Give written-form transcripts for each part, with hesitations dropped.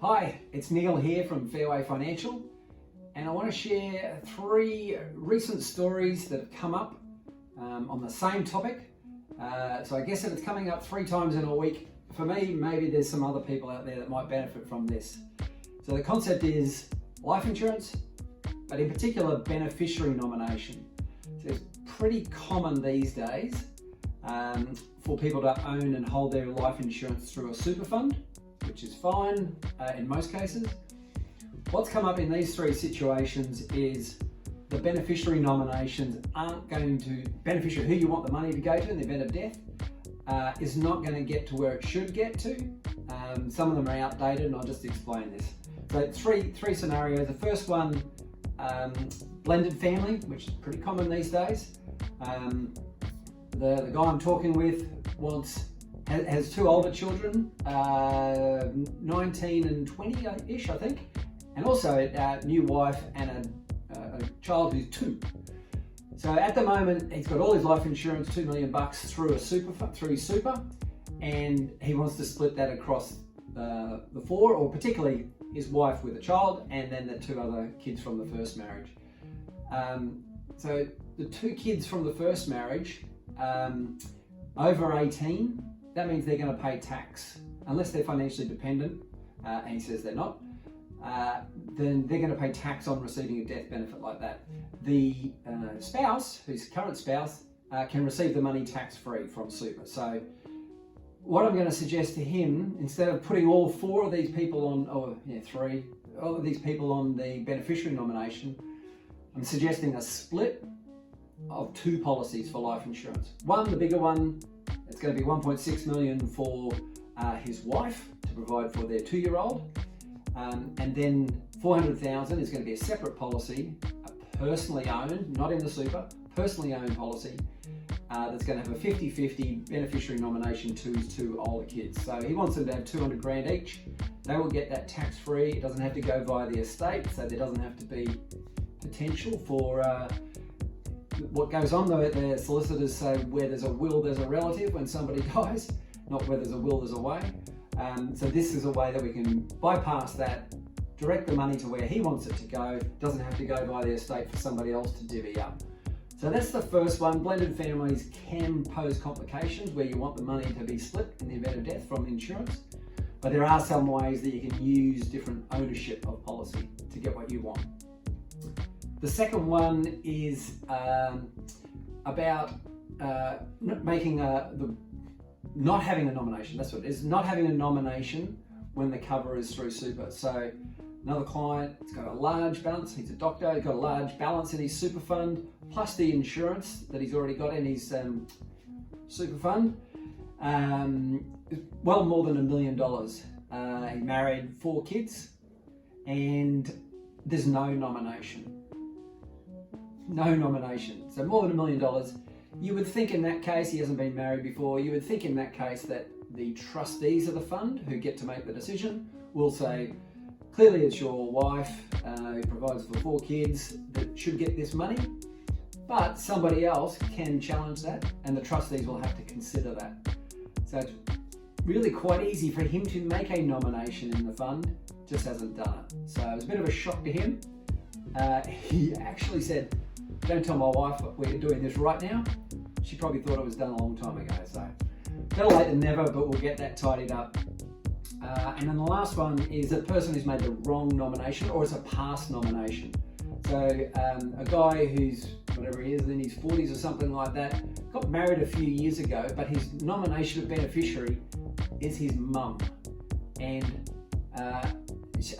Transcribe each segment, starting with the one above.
Hi, it's Neil here from Fairway Financial, and I want to share 3 recent stories that have come up on the same topic. So I guess if it's coming up 3 times in a week, for me, maybe there's some other people out there that might benefit from this. So the concept is life insurance, but in particular beneficiary nomination. So it's pretty common these days for people to own and hold their life insurance through a super fund, which is fine in most cases. What's come up in these 3 situations is the beneficiary nominations aren't going to, beneficiary who you want the money to go to in the event of death, is not going to get to where it should get to. Some of them are outdated, and I'll just explain this. So three scenarios. The first one, blended family, which is pretty common these days. The guy I'm talking with has 2 older children, 19 and 20-ish, I think, and also a new wife and a child who's 2. So at the moment, he's got all his life insurance, $2 million through his super, and he wants to split that across the 4, or particularly his wife with a child, and then the 2 other kids from the first marriage. So the 2 kids from the first marriage, over 18, that means they're going to pay tax, unless they're financially dependent, and he says they're not. Then they're going to pay tax on receiving a death benefit like that. The spouse, whose current spouse, can receive the money tax-free from super. So what I'm going to suggest to him, instead of putting all 4 of these people on, all of these people on the beneficiary nomination, I'm suggesting a split of 2 policies for life insurance. One, the bigger one, it's going to be $1.6 million for his wife to provide for their 2-year-old. And then $400,000 is going to be a separate policy, a personally owned, not in the super, personally owned policy that's going to have a 50-50 beneficiary nomination to his 2 older kids. So he wants them to have $200,000 each. They will get that tax-free. It doesn't have to go via the estate, so there doesn't have to be potential for what goes on. Though the solicitors say where there's a will, there's a relative when somebody dies, not where there's a will, there's a way. So this is a way that we can bypass that, direct the money to where he wants it to go, doesn't have to go via the estate for somebody else to divvy up. So that's the first one. Blended families can pose complications where you want the money to be split in the event of death from insurance, but there are some ways that you can use different ownership of policy to get what you want. The second one is about not having a nomination. That's what it is, not having a nomination when the cover is through super. So another client, he's got a large balance, he's a doctor, he's got a large balance in his super fund, plus the insurance that he's already got in his super fund, well more than $1 million. He married 4 kids, and there's no nomination. No nomination. So more than $1 million. You would think in that case, he hasn't been married before, you would think in that case that the trustees of the fund who get to make the decision will say, clearly it's your wife who provides for 4 kids that should get this money, but somebody else can challenge that and the trustees will have to consider that. So it's really quite easy for him to make a nomination in the fund, just hasn't done it. So it was a bit of a shock to him. He actually said, don't tell my wife we're doing this right now. She probably thought it was done a long time ago. So better late than never, but we'll get that tidied up. And then the last one is a person who's made the wrong nomination, or it's a past nomination. So a guy who's, whatever he is, in his 40s or something like that, got married a few years ago, but his nomination of beneficiary is his mum. And I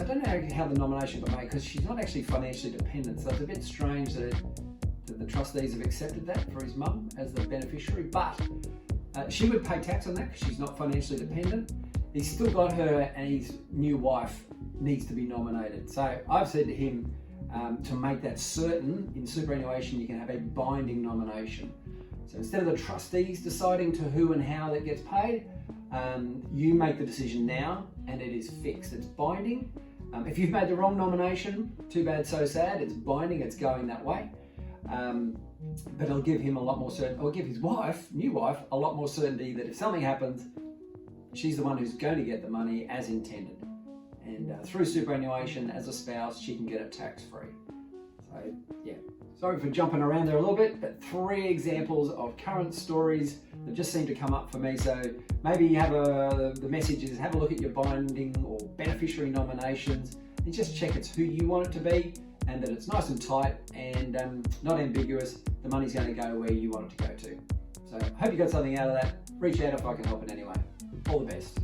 don't know how the nomination got made because she's not actually financially dependent. So it's a bit strange that the trustees have accepted that for his mum as the beneficiary, but she would pay tax on that because she's not financially dependent. He's still got her, and his new wife needs to be nominated. So I've said to him, to make that certain, in superannuation you can have a binding nomination. So instead of the trustees deciding to who and how that gets paid, you make the decision now, and it is fixed. It's binding. If you've made the wrong nomination, too bad, so sad. It's binding. It's going that way. But it'll give him a lot more certainty, or give his wife, new wife, a lot more certainty that if something happens, she's the one who's going to get the money as intended. and through superannuation as a spouse, she can get it tax-free. So yeah, sorry for jumping around there a little bit, but 3 examples of current stories that just seem to come up for me. So maybe you have the message is have a look at your binding or beneficiary nominations and just check it's who you want it to be, and that it's nice and tight and not ambiguous. The money's going to go where you want it to go to. So I hope you got something out of that. Reach out if I can help in any way. All the best.